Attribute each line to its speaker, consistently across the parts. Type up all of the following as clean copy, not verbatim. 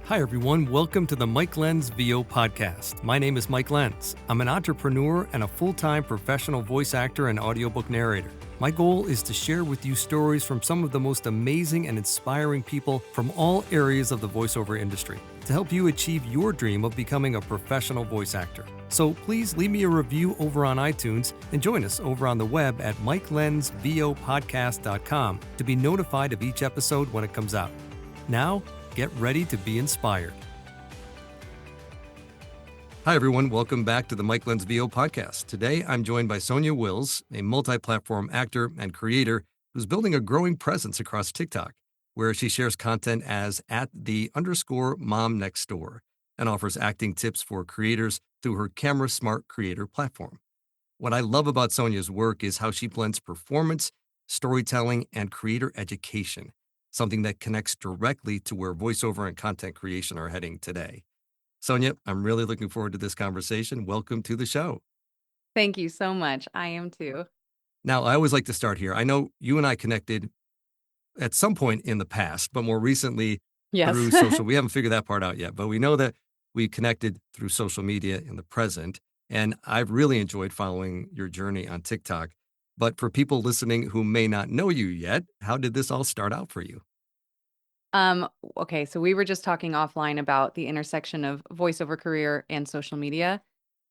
Speaker 1: Hi, everyone. Welcome to the Mike Lenz VO podcast. My name is Mike Lenz. I'm an entrepreneur and a full-time professional voice actor and audiobook narrator. My goal is to share with you stories from some of the most amazing and inspiring people from all areas of the voiceover industry to help you achieve your dream of becoming a professional voice actor. So please leave me a review over on iTunes and join us over on the web at mikelenzvopodcast.com to be notified of each episode when it comes out. Now, get ready to be inspired. Hi, everyone. Welcome back to the Mike Lenz VO podcast. Today, I'm joined by Sonya Wills, a multi-platform actor and creator who's building a growing presence across TikTok, where she shares content as @the_mom_next_door and offers acting tips for creators through her Camera Smart Creator platform. What I love about Sonya's work is how she blends performance, storytelling, and creator education, something that connects directly to where voiceover and content creation are heading today. Sonya, I'm really looking forward to this conversation. Welcome to the show.
Speaker 2: Thank you so much. I am too.
Speaker 1: Now, I always like to start here. I know you and I connected at some point in the past, but more recently
Speaker 2: Yes.
Speaker 1: through social. We haven't figured that part out yet, but we know that we connected through social media in the present. And I've really enjoyed following your journey on TikTok. But for people listening who may not know you yet, how did this all start out for you?
Speaker 2: Okay, so we were just talking offline about the intersection of voiceover career and social media.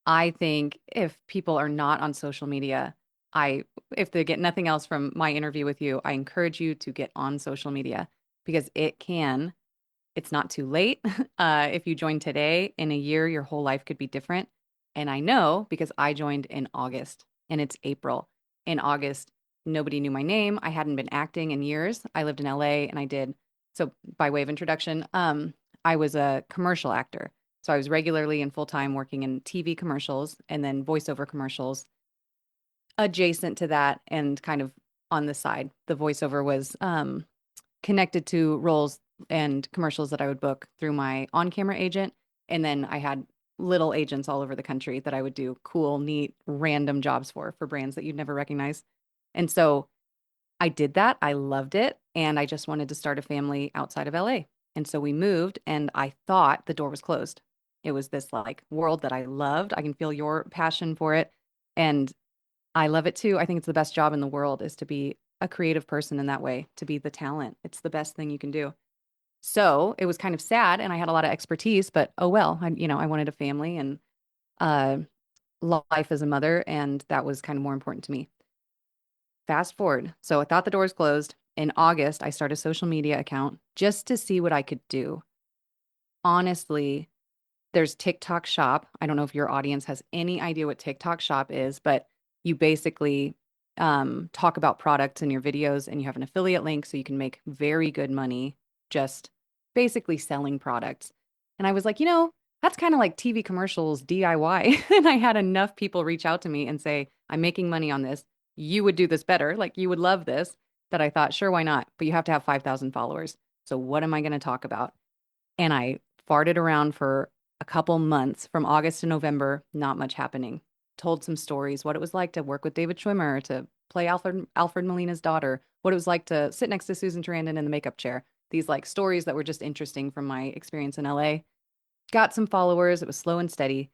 Speaker 2: I think if people are not on social media, if they get nothing else from my interview with you, I encourage you to get on social media because it's not too late. If you join today, in a year, your whole life could be different. And I know because I joined in August and it's April. In August, nobody knew my name. I hadn't been acting in years. I lived in LA and so by way of introduction, I was a commercial actor. So I was regularly and full time working in TV commercials and then voiceover commercials adjacent to that and kind of on the side. The voiceover was connected to roles and commercials that I would book through my on-camera agent. And then I had little agents all over the country that I would do cool, neat, random jobs for brands that you'd never recognize. And so I did that. I loved it. And I just wanted to start a family outside of LA. And so we moved and I thought the door was closed. It was this like world that I loved. I can feel your passion for it. And I love it too. I think it's the best job in the world is to be a creative person in that way, to be the talent. It's the best thing you can do. So it was kind of sad and I had a lot of expertise, but oh well, I wanted a family and uh, life as a mother, and that was kind of more important to me. Fast forward. So I thought the doors closed. In August, I started a social media account just to see what I could do. Honestly, there's TikTok Shop. I don't know if your audience has any idea what TikTok Shop is, but you basically talk about products in your videos and you have an affiliate link so you can make very good money just basically selling products. And I was like, that's kind of like TV commercials DIY. And I had enough people reach out to me and say, I'm making money on this. You would do this better. Like you would love this. That I thought, sure, why not? But you have to have 5,000 followers. So what am I going to talk about? And I farted around for a couple months from August to November, not much happening. Told some stories, what it was like to work with David Schwimmer, to play Alfred Molina's daughter, what it was like to sit next to Susan Sarandon in the makeup chair. These like stories that were just interesting from my experience in LA. Got some followers. It was slow and steady.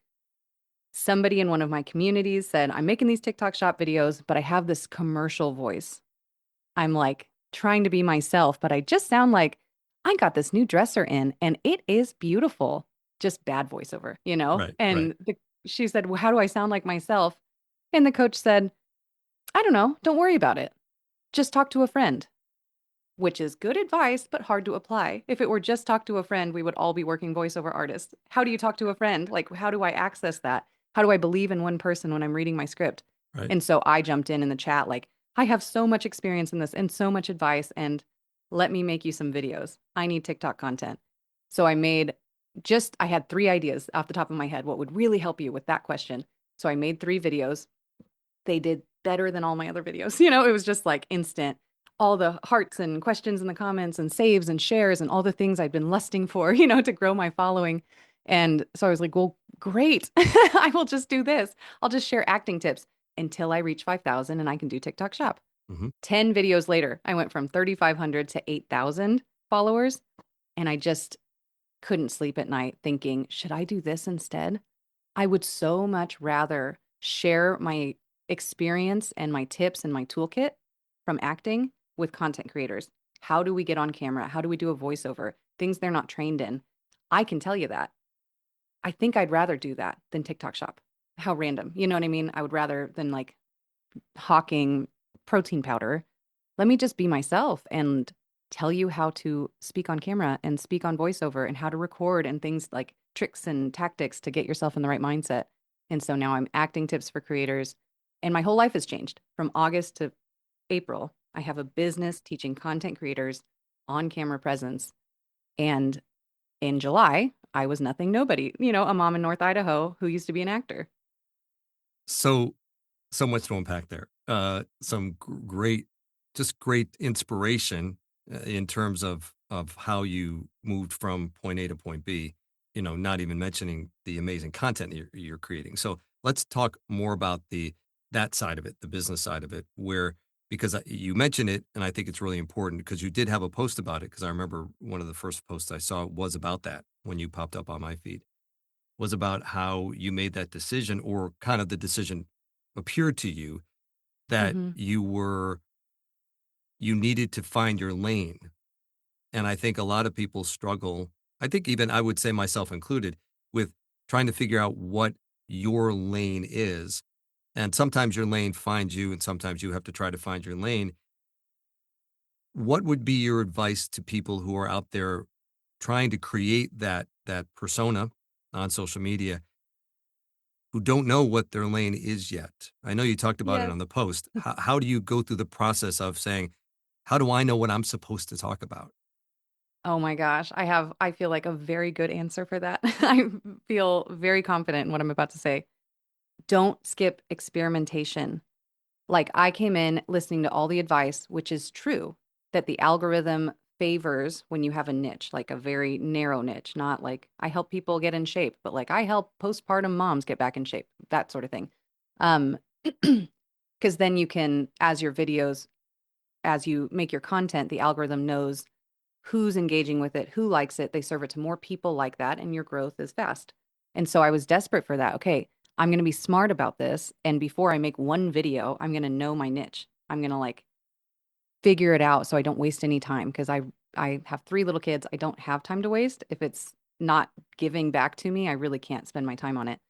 Speaker 2: Somebody in one of my communities said, I'm making these TikTok shop videos, but I have this commercial voice. I'm like trying to be myself, but I just sound like I got this new dresser in and it is beautiful. Just bad voiceover, you know?
Speaker 1: Right, right.
Speaker 2: And she said, well, how do I sound like myself? And the coach said, I don't know. Don't worry about it. Just talk to a friend, which is good advice, but hard to apply. If it were just talk to a friend, we would all be working voiceover artists. How do you talk to a friend? Like, how do I access that? How do I believe in one person when I'm reading my script?
Speaker 1: Right.
Speaker 2: And so I jumped in the chat, like, I have so much experience in this and so much advice, and let me make you some videos. I need TikTok content. So I had 3 ideas off the top of my head. What would really help you with that question? So I made 3 videos. They did better than all my other videos. It was just like instant. All the hearts and questions in the comments and saves and shares and all the things I'd been lusting for, to grow my following. And so I was like, well, great. I will just do this. I'll just share acting tips until I reach 5,000 and I can do TikTok Shop.
Speaker 1: Mm-hmm.
Speaker 2: 10 videos later, I went from 3,500 to 8,000 followers. And I just couldn't sleep at night thinking, should I do this instead? I would so much rather share my experience and my tips and my toolkit from acting with content creators. How do we get on camera? How do we do a voiceover? Things they're not trained in. I can tell you that. I think I'd rather do that than TikTok shop. How random. You know what I mean? I would rather than like hawking protein powder. Let me just be myself and tell you how to speak on camera and speak on voiceover and how to record and things like tricks and tactics to get yourself in the right mindset. And so now I'm acting tips for creators, and my whole life has changed from August to April. I have a business teaching content creators on camera presence. And in July, I was nothing, nobody, a mom in North Idaho who used to be an actor.
Speaker 1: So so much to unpack there. Some great, just great inspiration in terms of how you moved from point A to point B. Not even mentioning the amazing content you're creating. So let's talk more about that side of it, the business side of it, where because you mentioned it, and I think it's really important because you did have a post about it. Because I remember one of the first posts I saw was about that when you popped up on my feed was about how you made that decision or kind of the decision appeared to you that
Speaker 2: Mm-hmm.
Speaker 1: you needed to find your lane. And I think a lot of people struggle, I think even I would say myself included, with trying to figure out what your lane is. And sometimes your lane finds you and sometimes you have to try to find your lane. What would be your advice to people who are out there trying to create that persona on social media who don't know what their lane is yet? I know you talked about it
Speaker 2: Yes.
Speaker 1: on the post. How do you go through the process of saying, how do I know what I'm supposed to talk about?
Speaker 2: Oh my gosh, I feel like a very good answer for that. I feel very confident in what I'm about to say. Don't skip experimentation. Like I came in listening to all the advice, which is true, that the algorithm favors when you have a niche, like a very narrow niche, not like I help people get in shape, but like I help postpartum moms get back in shape, that sort of thing. Um, because then you can, as you make your content, the algorithm knows who's engaging with it, who likes it. They serve it to more people like that, and your growth is fast. And so I was desperate for that. Okay, I'm going to be smart about this. And before I make one video, I'm going to know my niche. I'm going to like figure it out so I don't waste any time because I have three little kids. I don't have time to waste. If it's not giving back to me, I really can't spend my time on it.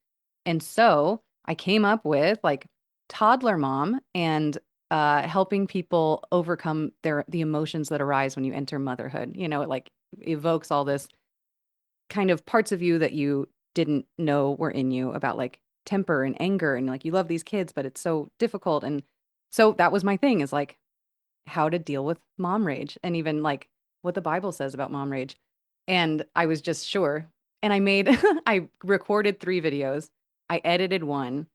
Speaker 2: And so I came up with like toddler mom and helping people overcome the emotions that arise when you enter motherhood. It like evokes all this kind of parts of you that you didn't know were in you about like temper and anger and like you love these kids, but it's so difficult. And so that was my thing is like how to deal with mom rage and even like what the Bible says about mom rage. And I was just sure. And I recorded 3 videos. I edited one.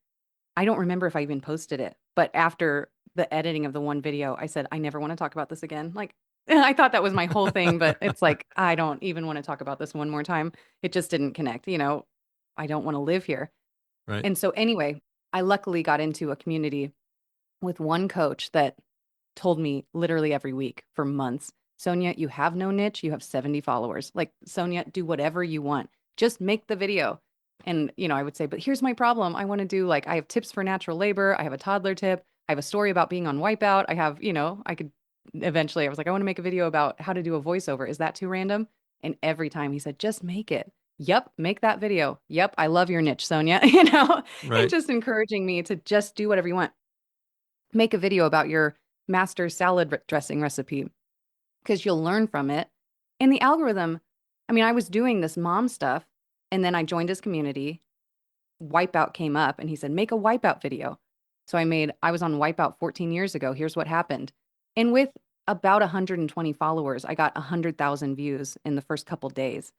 Speaker 2: I don't remember if I even posted it, but after the editing of the one video, I said, I never want to talk about this again. Like, I thought that was my whole thing, but it's like, I don't even want to talk about this one more time. It just didn't connect. I don't want to live here.
Speaker 1: Right.
Speaker 2: And so, anyway, I luckily got into a community with one coach that told me literally every week for months, Sonya, you have no niche. You have 70 followers. Like, Sonya, do whatever you want. Just make the video. And, I would say, but here's my problem. I want to do like, I have tips for natural labor. I have a toddler tip. I have a story about being on Wipeout. I have, I could eventually, I was like, I want to make a video about how to do a voiceover. Is that too random? And every time he said, just make it. Yep, make that video. Yep, I love your niche, Sonya. And
Speaker 1: Right.
Speaker 2: just encouraging me to just do whatever you want. Make a video about your master salad dressing recipe because you'll learn from it. And the algorithm, I mean, I was doing this mom stuff and then I joined his community. Wipeout came up and he said, make a Wipeout video. So I was on Wipeout 14 years ago. Here's what happened. And with about 120 followers, I got 100,000 views in the first couple days.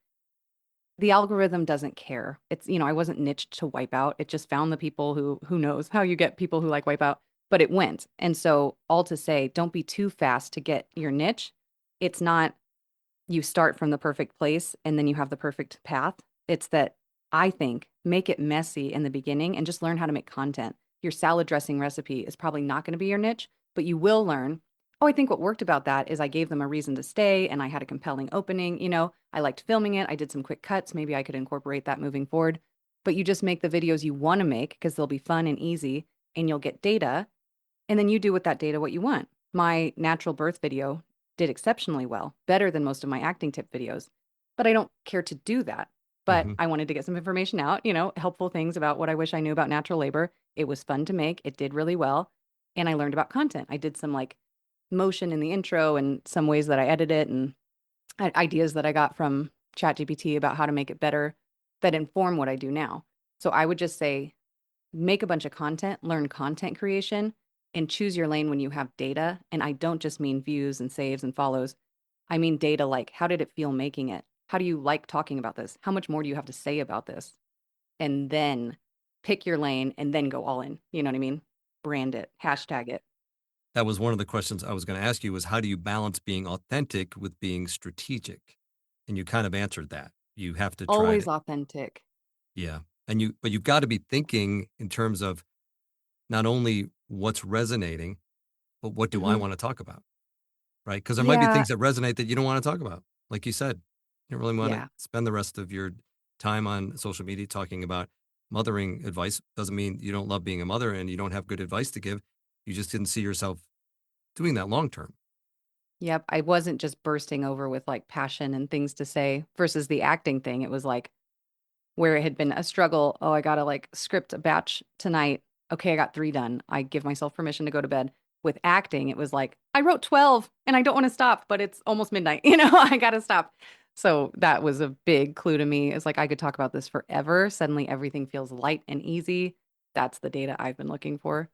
Speaker 2: The algorithm doesn't care. I wasn't niched to Wipeout. It just found the people who knows how you get people who like Wipeout, but it went. And so all to say, don't be too fast to get your niche. It's not you start from the perfect place and then you have the perfect path. It's that I think make it messy in the beginning and just learn how to make content. Your salad dressing recipe is probably not going to be your niche, but you will learn. Oh, I think what worked about that is I gave them a reason to stay and I had a compelling opening. I liked filming it. I did some quick cuts. Maybe I could incorporate that moving forward. But you just make the videos you want to make because they'll be fun and easy and you'll get data. And then you do with that data what you want. My natural birth video did exceptionally well, better than most of my acting tip videos. But I don't care to do that. But
Speaker 1: Hmm.
Speaker 2: I wanted to get some information out, helpful things about what I wish I knew about natural labor. It was fun to make. It did really well. And I learned about content. I did some like motion in the intro and some ways that I edit it and ideas that I got from ChatGPT about how to make it better that inform what I do now. So I would just say make a bunch of content, learn content creation, and choose your lane when you have data. And I don't just mean views and saves and follows. I mean data like how did it feel making it? How do you like talking about this? How much more do you have to say about this? And then pick your lane and then go all in. You know what I mean? Brand it, hashtag it.
Speaker 1: That was one of the questions I was going to ask you was how do you balance being authentic with being strategic? And you kind of answered that. You have to try
Speaker 2: Always
Speaker 1: to,
Speaker 2: authentic.
Speaker 1: yeah. But you've got to be thinking in terms of not only what's resonating, but what do I
Speaker 2: Hmm.
Speaker 1: want to talk about? Right? Because there might be
Speaker 2: Yeah.
Speaker 1: things that resonate that you don't want to talk about. Like you said, you don't really want to
Speaker 2: Yeah.
Speaker 1: spend the rest of your time on social media talking about mothering advice. Doesn't mean you don't love being a mother and you don't have good advice to give. You just didn't see yourself doing that long term.
Speaker 2: Yep. I wasn't just bursting over with like passion and things to say versus the acting thing. It was like where it had been a struggle. Oh, I got to like script a batch tonight. Okay, I got 3 done. I give myself permission to go to bed. With acting, it was like, I wrote 12 and I don't want to stop, but it's almost midnight. I got to stop. So that was a big clue to me. It's like I could talk about this forever. Suddenly everything feels light and easy. That's the data I've been looking for.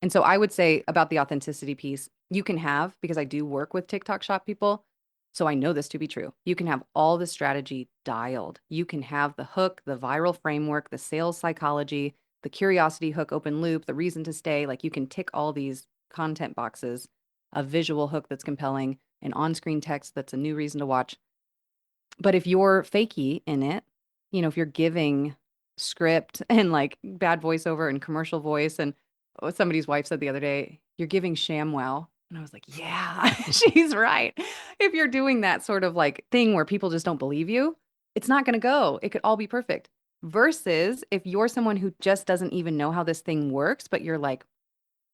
Speaker 2: And so I would say about the authenticity piece, you can have, because I do work with TikTok shop people, so I know this to be true. You can have all the strategy dialed. You can have the hook, the viral framework, the sales psychology, the curiosity hook, open loop, the reason to stay. Like you can tick all these content boxes, a visual hook that's compelling, an on screen text that's a new reason to watch. But if you're fakey in it, if you're giving script and like bad voiceover and commercial voice, and somebody's wife said the other day, you're giving ShamWow. And I was like, yeah, she's right. If you're doing that sort of like thing where people just don't believe you, it's not going to go. It could all be perfect. Versus if you're someone who just doesn't even know how this thing works, but you're like,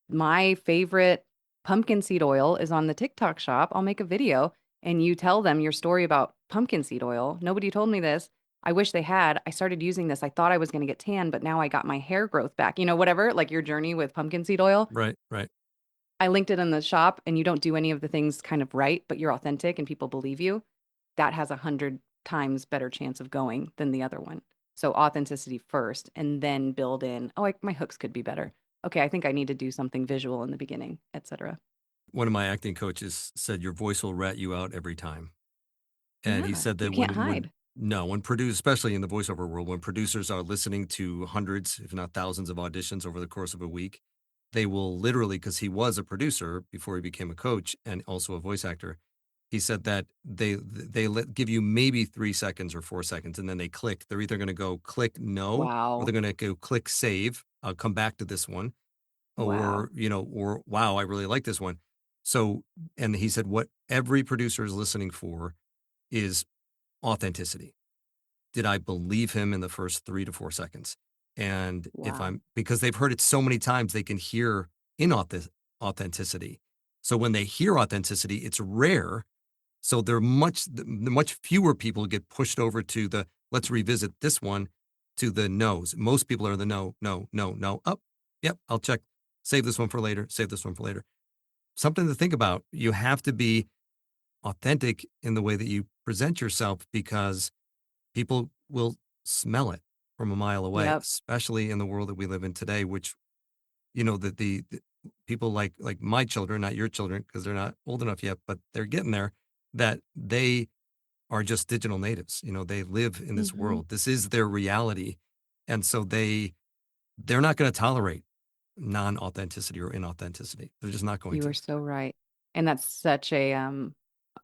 Speaker 2: my favorite pumpkin seed oil is on the TikTok shop. I'll make a video and you tell them your story about pumpkin seed oil. Nobody told me this. I wish they had. I started using this. I thought I was going to get tan, but now I got my hair growth back. Whatever, like your journey with pumpkin seed oil.
Speaker 1: Right, right.
Speaker 2: I linked it in the shop and you don't do any of the things kind of right, but you're authentic and people believe you. That has 100 times better chance of going than the other one. So authenticity first and then build in, oh, my hooks could be better. Okay, I think I need to do something visual in the beginning, etc.
Speaker 1: One of my acting coaches said your voice will rat you out every time. And he
Speaker 2: Yeah,
Speaker 1: said
Speaker 2: you
Speaker 1: that
Speaker 2: can't
Speaker 1: when
Speaker 2: hide.
Speaker 1: no, when produce especially in the voiceover world, when producers are listening to hundreds, if not thousands of auditions over the course of a week, they will literally, because he was a producer before he became a coach and also a voice actor, he said that give you maybe 3 seconds or 4 seconds, and then they click. They're either going to go click no, or they're
Speaker 2: Wow.
Speaker 1: going to go click save. I'll come back to this one,
Speaker 2: Wow.
Speaker 1: or wow, I really like this one. So, and he said what every producer is listening for is authenticity. Did I believe him in the first 3 to 4 seconds? And if
Speaker 2: Wow.
Speaker 1: I'm because they've heard it so many times, they can hear authenticity. So when they hear authenticity, it's rare. So much fewer people get pushed over to the let's revisit this one to the no's. Most people are the no, no, no, no. Up, yep, I'll check. Save this one for later. Save this one for later. Something to think about. You have to be authentic in the way that you present yourself because people will smell it from a mile away,
Speaker 2: Yep.
Speaker 1: especially in the world that we live in today, which, the people like my children, not your children, because they're not old enough yet, but they're getting there, that they are just digital natives. They live in this
Speaker 2: Hmm.
Speaker 1: world. This is their reality. And so they're not going to tolerate non-authenticity or inauthenticity. They're just not going
Speaker 2: You
Speaker 1: to.
Speaker 2: are so right. And that's such a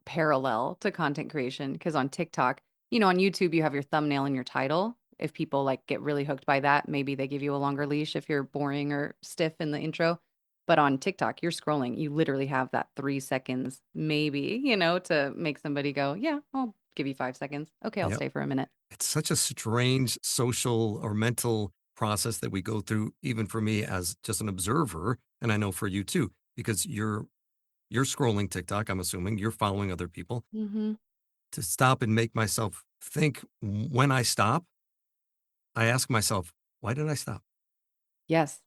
Speaker 2: parallel to content creation because on TikTok, on YouTube, you have your thumbnail and your title. If people like get really hooked by that, maybe they give you a longer leash if you're boring or stiff in the intro. But on TikTok, you're scrolling. You literally have that 3 seconds, maybe, to make somebody go, yeah, I'll give you 5 seconds. Okay, I'll
Speaker 1: Yep.
Speaker 2: stay for a minute.
Speaker 1: It's such a strange social or mental process that we go through, even for me as just an observer, and I know for you too, because you're scrolling TikTok, I'm assuming, you're following other people.
Speaker 2: Hmm.
Speaker 1: To stop and make myself think when I stop, I ask myself, "Why did I stop?"
Speaker 2: Yes.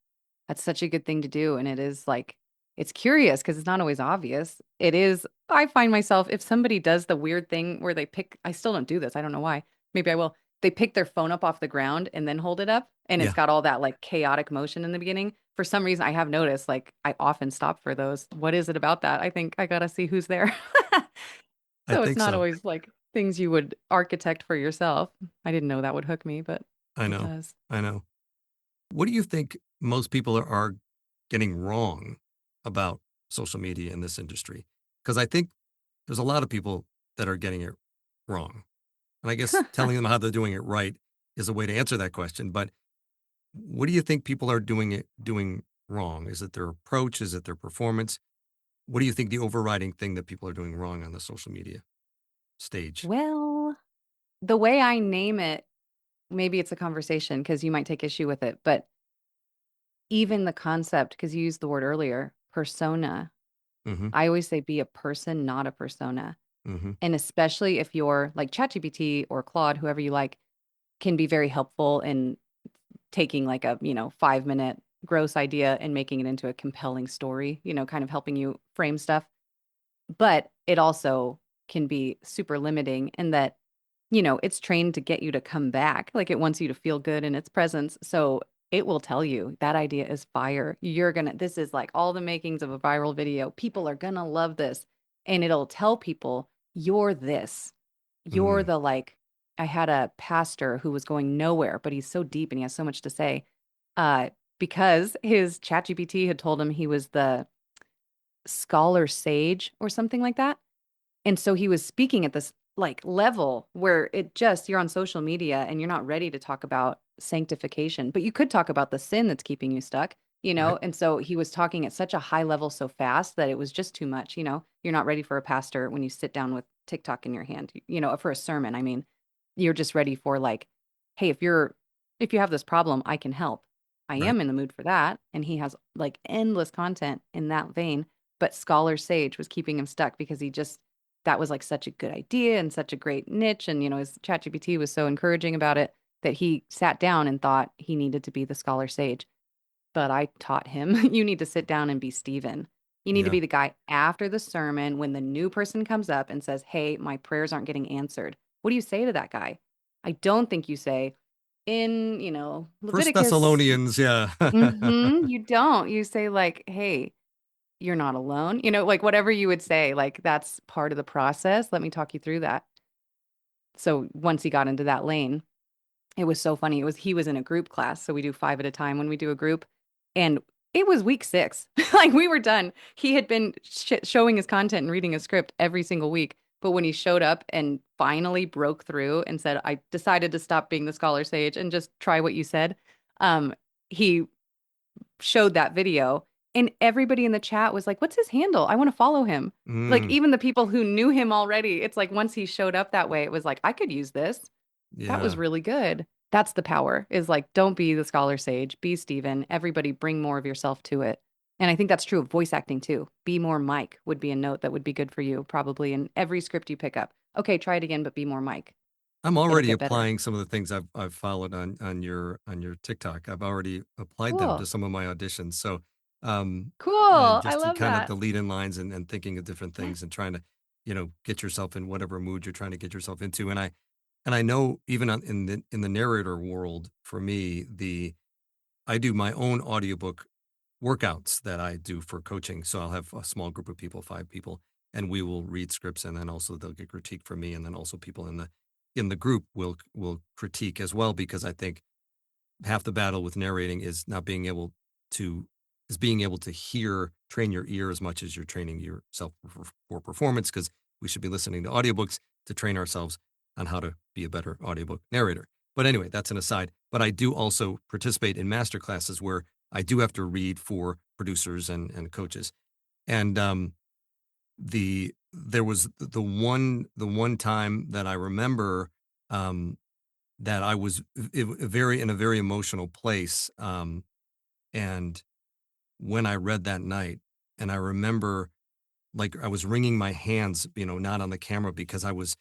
Speaker 2: That's such a good thing to do. And it is like, it's curious because it's not always obvious. It is, I find myself, if somebody does the weird thing where they pick, I still don't do this. I don't know why. Maybe I will. They pick their phone up off the ground and then hold it up. And it's
Speaker 1: Yeah,
Speaker 2: got all that like chaotic motion in the beginning. For some reason, I have noticed like I often stop for those. What is it about that? I think I got to see who's there.
Speaker 1: I
Speaker 2: So it's
Speaker 1: think
Speaker 2: not
Speaker 1: so.
Speaker 2: always like things you would architect for yourself. I didn't know that would hook me, but
Speaker 1: I
Speaker 2: it
Speaker 1: know.
Speaker 2: does.
Speaker 1: I know. What do you think most people are getting wrong about social media in this industry? Because I think there's a lot of people that are getting it wrong. And I guess telling them how they're doing it right is a way to answer that question. But what do you think people are doing wrong? Is it their approach? Is it their performance? What do you think the overriding thing that people are doing wrong on the social media stage?
Speaker 2: Well, the way I name it, maybe it's a conversation because you might take issue with it, but even the concept, because you used the word earlier, persona,
Speaker 1: Hmm.
Speaker 2: I always say be a person, not a persona.
Speaker 1: Hmm.
Speaker 2: And especially if you're like ChatGPT or Claude, whoever you like, can be very helpful in taking like a, 5 minute gross idea and making it into a compelling story, kind of helping you frame stuff. But it also can be super limiting in that, it's trained to get you to come back. Like it wants you to feel good in its presence. So it will tell you that idea is fire. This is like all the makings of a viral video. People are gonna love this. And it'll tell people, you're this. You're
Speaker 1: Mm,
Speaker 2: the like, I had a pastor who was going nowhere, but he's so deep and he has so much to say. Uh, because his ChatGPT had told him he was the scholar sage or something like that. And so he was speaking at this like level where you're on social media and you're not ready to talk about sanctification, but you could talk about the sin that's keeping you stuck,
Speaker 1: right.
Speaker 2: And so he was talking at such a high level so fast that it was just too much, You're not ready for a pastor when you sit down with TikTok in your hand, for a sermon. I mean, you're just ready for like, hey, if you have this problem, I can help. I
Speaker 1: Right.
Speaker 2: am in the mood for that. And he has like endless content in that vein. But Scholar Sage was keeping him stuck because that was like such a good idea and such a great niche. And, his ChatGPT was so encouraging about it that he sat down and thought he needed to be the Scholar Sage. But I taught him, you need to sit down and be Stephen. You need to
Speaker 1: Yeah.
Speaker 2: be the guy after the sermon when the new person comes up and says, hey, my prayers aren't getting answered. What do you say to that guy? I don't think you say, in,
Speaker 1: First
Speaker 2: Leviticus.
Speaker 1: Thessalonians. Yeah.
Speaker 2: You don't. You say, like, hey, you're not alone. Like whatever you would say, like that's part of the process. Let me talk you through that. So once he got into that lane, it was so funny. He was in a group class, so we do 5 at a time when we do a group, and it was week 6. Like we were done. He had been showing his content and reading a script every single week, but when he showed up and finally broke through and said, "I decided to stop being the scholar sage and just try what you said," he showed that video and everybody in the chat was like, "What's his handle? I want to follow him." Like
Speaker 1: Mm,
Speaker 2: even the people who knew him already, it's like once he showed up that way, it was like, "I could use this." That was
Speaker 1: yeah.
Speaker 2: really good. That's the power is like, don't be the scholar sage, be Steven. Everybody bring more of yourself to it. And I think that's true of voice acting too. Be more Mike would be a note that would be good for you, probably in every script you pick up. Okay, try it again, but be more Mike.
Speaker 1: I'm
Speaker 2: It'll
Speaker 1: already
Speaker 2: get better.
Speaker 1: applying some of the things I've followed on your TikTok. I've already applied them to
Speaker 2: Cool.
Speaker 1: some of my auditions. So, and
Speaker 2: Cool. I
Speaker 1: just to
Speaker 2: love
Speaker 1: kind of
Speaker 2: that.
Speaker 1: the lead in lines and thinking of different things and trying to, get yourself in whatever mood you're trying to get yourself into. And I know even in the narrator world, for me, I do my own audiobook workouts that I do for coaching. So I'll have a small group of people, 5 people, and we will read scripts, and then also they'll get critique from me, and then also people in the group will critique as well, because I think half the battle with narrating is not being able to being able to train your ear as much as you're training yourself for performance, because we should be listening to audiobooks to train ourselves on how to be a better audiobook narrator. But anyway, that's an aside. But I do also participate in master classes where I do have to read for producers and coaches. And there was the one time that I remember, um, that I was very in a very emotional place, and when I read that night, and I remember, like, I was wringing my hands, not on the camera because I was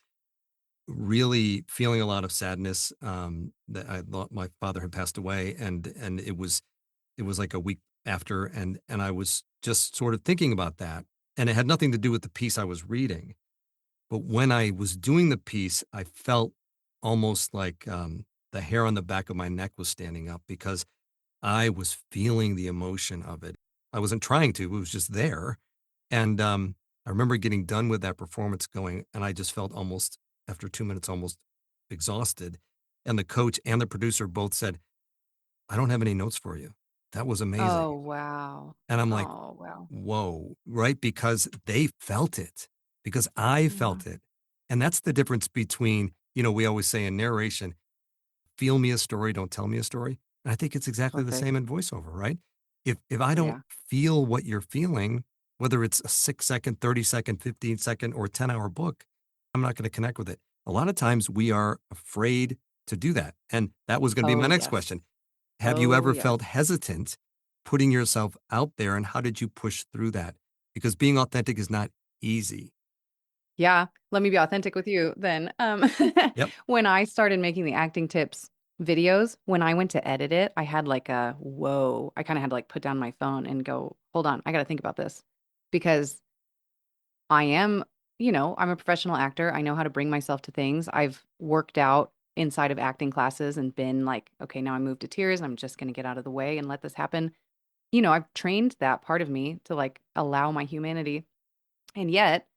Speaker 1: really feeling a lot of sadness, that I thought my father had passed away, and it was like a week after, and I was just sort of thinking about that, and it had nothing to do with the piece I was reading. But when I was doing the piece, I felt almost like, the hair on the back of my neck was standing up because I was feeling the emotion of it. I wasn't trying to, it was just there. And, I remember getting done with that performance going, and I just felt almost, after 2 minutes, almost exhausted. And the coach and the producer both said, "I don't have any notes for you. That was
Speaker 2: Oh,
Speaker 1: amazing."
Speaker 2: wow.
Speaker 1: And I'm like,
Speaker 2: Oh, wow.
Speaker 1: "Whoa," right? Because they felt it, because I
Speaker 2: Yeah.
Speaker 1: felt it. And that's the difference between, we always say in narration, feel me a story, don't tell me a story. And I think it's exactly the
Speaker 2: Perfect.
Speaker 1: same in voiceover, right? If I don't
Speaker 2: Yeah.
Speaker 1: feel what you're feeling, whether it's a 6-second, 30-second, 15-second, or 10-hour book, I'm not going to connect with it. A lot of times we are afraid to do that. And that was going to be my
Speaker 2: Oh,
Speaker 1: next
Speaker 2: yes.
Speaker 1: question. Have you
Speaker 2: Oh,
Speaker 1: ever
Speaker 2: yes.
Speaker 1: felt hesitant putting yourself out there, and how did you push through that? Because being authentic is not easy.
Speaker 2: Yeah, let me be authentic with you then.
Speaker 1: Yep.
Speaker 2: When I started making the acting tips videos, when I went to edit it, I had like a whoa. I kind of had to like put down my phone and go, hold on, I got to think about this because I am, I'm a professional actor. I know how to bring myself to things. I've worked out inside of acting classes and been like, okay, now I move to tears. I'm just going to get out of the way and let this happen. I've trained that part of me to like allow my humanity. And yet,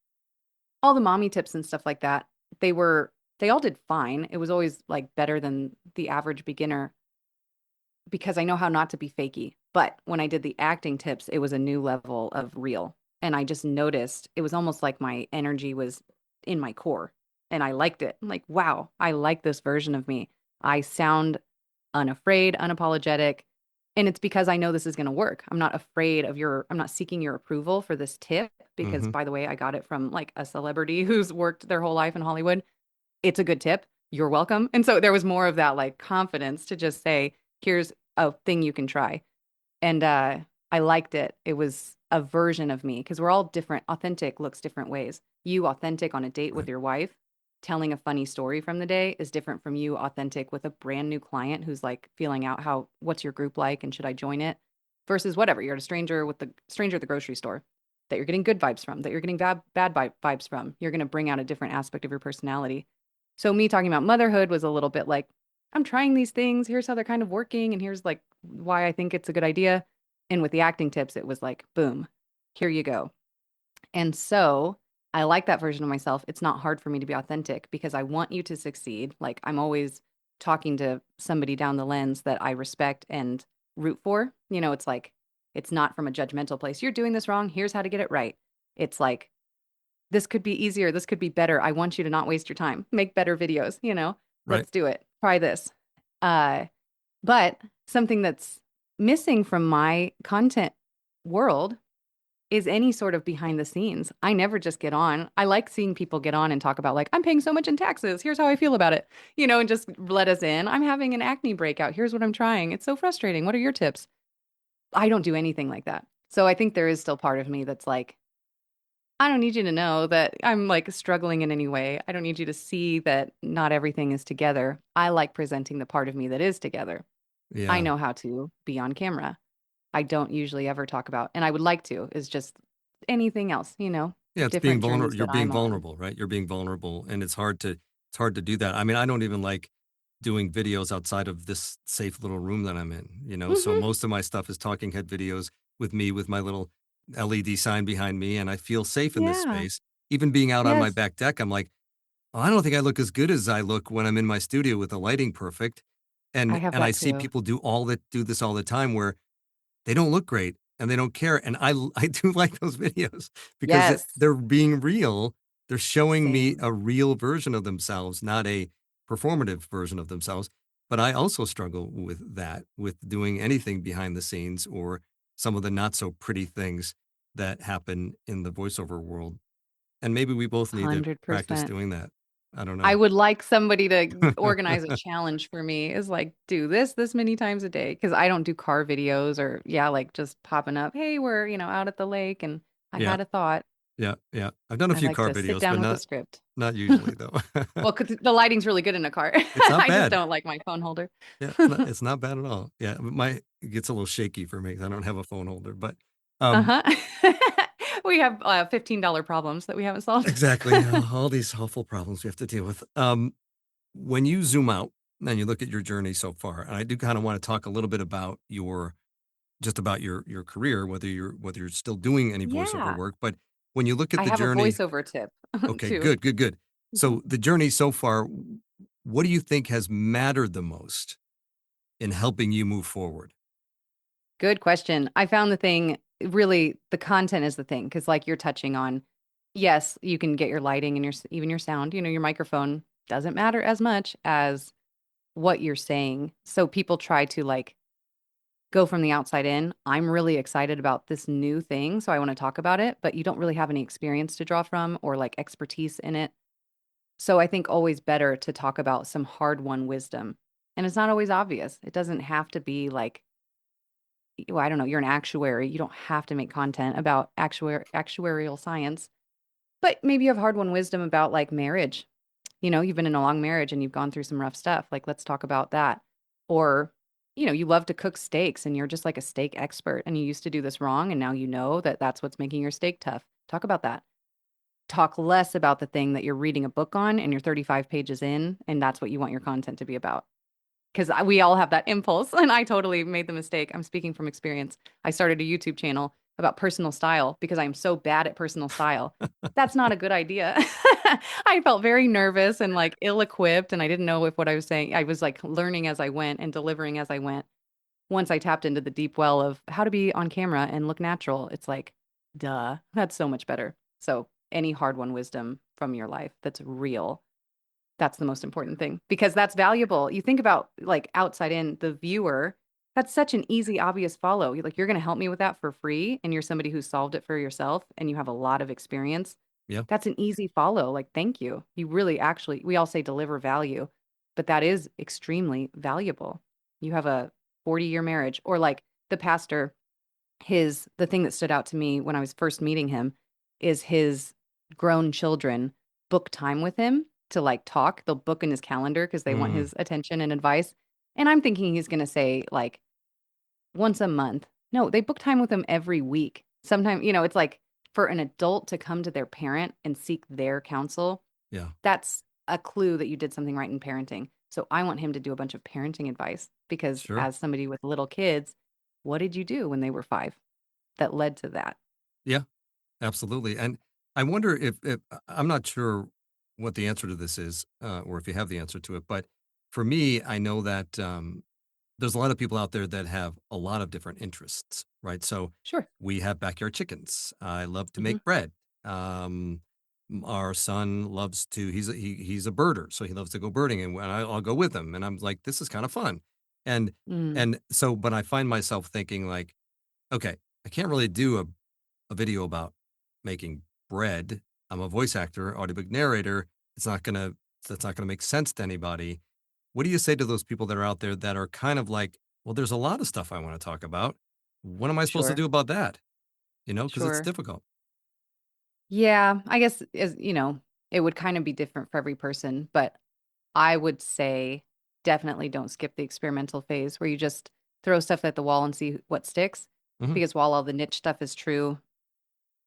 Speaker 2: all the mommy tips and stuff like that, they all did fine. It was always like better than the average beginner because I know how not to be fakey. But when I did the acting tips, it was a new level of real. And I just noticed it was almost like my energy was in my core and I liked it. I'm like, wow, I like this version of me. I sound unafraid, unapologetic. And it's because I know this is going to work. I'm not seeking your approval for this tip because,
Speaker 1: Hmm.
Speaker 2: by the way, I got it from like a celebrity who's worked their whole life in Hollywood. It's a good tip. You're welcome. And so there was more of that like confidence to just say, here's a thing you can try. And I liked it. It was a version of me because we're all different. Authentic looks different ways. You authentic on a date with
Speaker 1: Right.
Speaker 2: your wife, telling a funny story from the day is different from you authentic with a brand new client who's like feeling out what's your group like and should I join it versus whatever. You're a stranger at the grocery store that you're getting good vibes from, that you're getting bad vibes from. You're going to bring out a different aspect of your personality. So me talking about motherhood was a little bit like, I'm trying these things. Here's how they're kind of working. And here's like why I think it's a good idea. And with the acting tips, it was like, boom, here you go. And so I like that version of myself. It's not hard for me to be authentic because I want you to succeed. Like I'm always talking to somebody down the lens that I respect and root for. It's like, it's not from a judgmental place. You're doing this wrong. Here's how to get it right. It's like, this could be easier. This could be better. I want you to not waste your time. Make better videos.
Speaker 1: Right.
Speaker 2: Let's do it. Try this. Uh, but something that's missing from my content world is any sort of behind the scenes. I never just get on. I like seeing people get on and talk about, like, I'm paying so much in taxes. Here's how I feel about it, and just let us in. I'm having an acne breakout. Here's what I'm trying. It's so frustrating. What are your tips? I don't do anything like that. So I think there is still part of me that's like, I don't need you to know that I'm like struggling in any way. I don't need you to see that not everything is together. I like presenting the part of me that is together. I
Speaker 1: Yeah.
Speaker 2: know how to be on camera. I don't usually ever talk about, and I would like to, is just anything else,
Speaker 1: Yeah, it's being
Speaker 2: different
Speaker 1: vulnerable.
Speaker 2: journeys
Speaker 1: You're
Speaker 2: that
Speaker 1: being
Speaker 2: I'm on.
Speaker 1: vulnerable, right? You're being vulnerable, and it's hard to do that. I mean, I don't even like doing videos outside of this safe little room that I'm in. So
Speaker 2: Hmm.
Speaker 1: most of my stuff is talking head videos with me with my little LED sign behind me, and I feel safe in this
Speaker 2: Yeah.
Speaker 1: space. Even being out on my
Speaker 2: Yes.
Speaker 1: back deck, I'm like, "Oh, I don't think I look as good as I look when I'm in my studio with the lighting perfect."
Speaker 2: I
Speaker 1: And
Speaker 2: have
Speaker 1: and I
Speaker 2: that
Speaker 1: see
Speaker 2: too.
Speaker 1: people do this all the time where they don't look great and they don't care, and I do like those videos because
Speaker 2: Yes.
Speaker 1: they're being real. They're showing me
Speaker 2: Same.
Speaker 1: a real version of themselves, not a performative version of themselves. But I also struggle with that, with doing anything behind the scenes or some of the not so pretty things that happen in the voiceover world. And maybe we both need to practice
Speaker 2: 100%.
Speaker 1: doing that. I don't
Speaker 2: I
Speaker 1: know.
Speaker 2: would like somebody to organize a challenge for me is like do this many times a day because I don't do car videos or yeah, like just popping up, hey, we're, out at the lake and I
Speaker 1: Yeah,
Speaker 2: had a thought.
Speaker 1: yeah, yeah. I've done a
Speaker 2: I
Speaker 1: few
Speaker 2: like
Speaker 1: car
Speaker 2: to sit
Speaker 1: videos,
Speaker 2: down
Speaker 1: but
Speaker 2: with a
Speaker 1: not
Speaker 2: script.
Speaker 1: not usually though.
Speaker 2: Well, 'cause the lighting's really good in a car.
Speaker 1: It's not
Speaker 2: I just
Speaker 1: bad.
Speaker 2: don't like my phone holder.
Speaker 1: Yeah, it's not bad at all. Yeah, my it gets a little shaky for me 'cause I don't have a phone holder, but, um
Speaker 2: Uh-huh. We have $15 problems that we haven't solved.
Speaker 1: exactly, all these awful problems we have to deal with. When you zoom out and you look at your journey so far, and I do kinda wanna talk a little bit about your just about your career, whether you're still doing any voiceover
Speaker 2: Yeah.
Speaker 1: work, but when you look at
Speaker 2: I
Speaker 1: the
Speaker 2: have a
Speaker 1: journey.
Speaker 2: voiceover tip
Speaker 1: Okay,
Speaker 2: too.
Speaker 1: good, good, good.
Speaker 2: Mhm.
Speaker 1: So the journey so far, what do you think has mattered the most in helping you move forward?
Speaker 2: Good question. I found the thing really the content is the thing because like you're touching on, yes, you can get your lighting and even your sound, your microphone doesn't matter as much as what you're saying. So people try to like go from the outside in. I'm really excited about this new thing, so I want to talk about it, but you don't really have any experience to draw from or like expertise in it. So I think always better to talk about some hard-won wisdom. And it's not always obvious. It doesn't have to be like, well, I don't know, you're an actuary. You don't have to make content about actuarial science, but maybe you have hard-won wisdom about like marriage. You've been in a long marriage and you've gone through some rough stuff. Like, let's talk about that. Or, you love to cook steaks and you're just like a steak expert and you used to do this wrong and now you know that that's what's making your steak tough. Talk about that. Talk less about the thing that you're reading a book on and you're 35 pages in and that's what you want your content to be about. Because we all have that impulse. And I totally made the mistake. I'm speaking from experience. I started a YouTube channel about personal style because I'm so bad at personal style. That's not a good idea. I felt very nervous and like ill equipped. And I didn't know if what I was saying, I was like learning as I went and delivering as I went. Once I tapped into the deep well of how to be on camera and look natural, it's like, duh, that's so much better. So, any hard won wisdom from your life that's real, that's the most important thing because that's valuable. You think about like outside in the viewer, that's such an easy, obvious follow. You're like, you're going to help me with that for free. And you're somebody who solved it for yourself and you have a lot of experience.
Speaker 1: Yeah,
Speaker 2: That's an easy follow. Like, thank you. You really actually, we all say deliver value, but that is extremely valuable. You have a 40-year marriage or like the pastor, the thing that stood out to me when I was first meeting him is his grown children book time with him to like talk. They'll book in his calendar because they want
Speaker 1: mm,
Speaker 2: his attention and advice. And I'm thinking he's going to say like once a month. No, they book time with him every week. Sometimes, it's like for an adult to come to their parent and seek their counsel,
Speaker 1: yeah,
Speaker 2: that's a clue that you did something right in parenting. So I want him to do a bunch of parenting advice because
Speaker 1: sure.
Speaker 2: as somebody with little kids, what did you do when they were 5 that led to that?
Speaker 1: Yeah, absolutely. And I wonder if I'm not sure what the answer to this is, or if you have the answer to it, but for me, I know that there's a lot of people out there that have a lot of different interests, right? So
Speaker 2: Sure.
Speaker 1: we have backyard chickens. I love to
Speaker 2: Mhm.
Speaker 1: make bread. Our son loves to. He's a birder, so he loves to go birding, and I'll go with him. And I'm like, this is kind of fun, and
Speaker 2: Mm,
Speaker 1: and so, but I find myself thinking like, okay, I can't really do a video about making bread. I'm a voice actor, audiobook narrator. It's not gonna that's not gonna make sense to anybody. What do you say to those people that are out there that are kind of like, well, there's a lot of stuff I want to talk about. What am I supposed to
Speaker 2: sure.
Speaker 1: do about that? Because it's
Speaker 2: Sure.
Speaker 1: difficult.
Speaker 2: Yeah, I guess it would kind of be different for every person, but I would say definitely don't skip the experimental phase where you just throw stuff at the wall and see what sticks.
Speaker 1: Mhm.
Speaker 2: Because while all the niche stuff is true,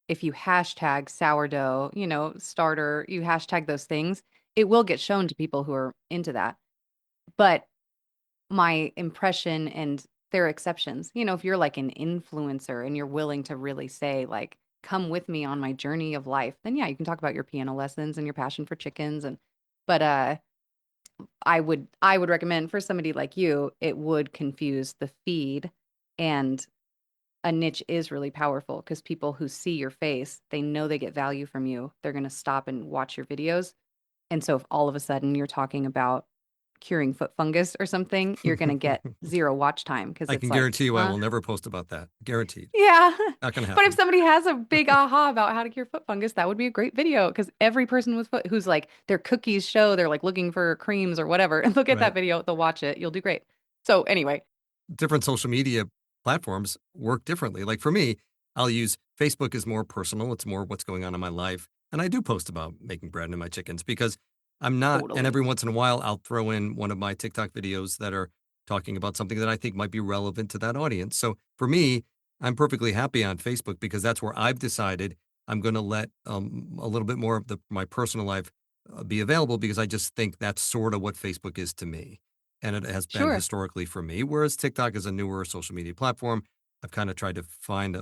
Speaker 2: if you hashtag sourdough, starter, you hashtag those things, it will get shown to people who are into that. But my impression and there are exceptions. If you're like an influencer and you're willing to really say like, come with me on my journey of life, then yeah, you can talk about your piano lessons and your passion for chickens but I would recommend for somebody like you, it would confuse the feed and a niche is really powerful because people who see your face, they know they get value from you. They're going to stop and watch your videos. And so if all of a sudden you're talking about curing foot fungus or something, you're going to get zero watch time because
Speaker 1: I
Speaker 2: it's
Speaker 1: can
Speaker 2: like,
Speaker 1: guarantee you I will never post about that. Guaranteed.
Speaker 2: yeah.
Speaker 1: Not going to
Speaker 2: But if
Speaker 1: happen.
Speaker 2: somebody has a big aha about how to cure foot fungus, that would be a great video because every person with foot who's like their cookies show they're like looking for creams or whatever, look at
Speaker 1: Right.
Speaker 2: that video, they'll watch it. You'll do great. So anyway,
Speaker 1: Different social media platforms work differently. Like for me, I'll use Facebook is more personal. It's more what's going on in my life. And I do post about making bread and my chickens because I'm not, and
Speaker 2: totally.
Speaker 1: every once in a while I'll throw in one of my TikTok videos that are talking about something that I think might be relevant to that audience. So for me, I'm perfectly happy on Facebook because that's where I've decided I'm going to let a little bit more of my personal life be available because I just think that's sort of what Facebook is to me and it has been
Speaker 2: Sure.
Speaker 1: historically for me. Whereas TikTok is a newer social media platform. I've kind of tried to find,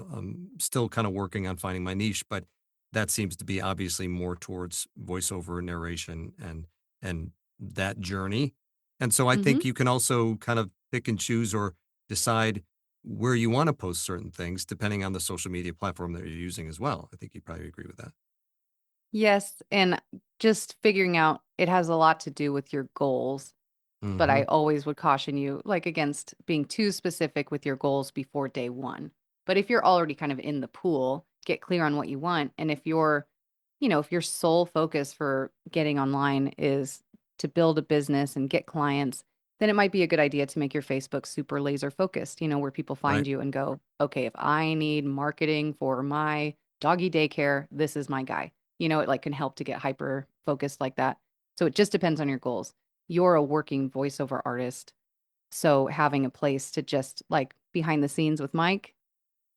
Speaker 1: still kind of working on finding my niche, but that seems to be obviously more towards voiceover narration and that journey. And so I
Speaker 2: Hmm.
Speaker 1: think you can also kind of pick and choose or decide where you want to post certain things depending on the social media platform that you're using as well. I think you probably agree with that.
Speaker 2: Yes. And just figuring out it has a lot to do with your goals. But
Speaker 1: Hmm.
Speaker 2: I always would caution you, like, against being too specific with your goals before day one. But if you're already kind of in the pool, get clear on what you want. And if if your sole focus for getting online is to build a business and get clients, then it might be a good idea to make your Facebook super laser focused, where people find
Speaker 1: Right.
Speaker 2: you and go, okay, if I need marketing for my doggy daycare, this is my guy. It like can help to get hyper focused like that. So it just depends on your goals. You're a working voiceover artist. So having a place to just like behind the scenes with Mike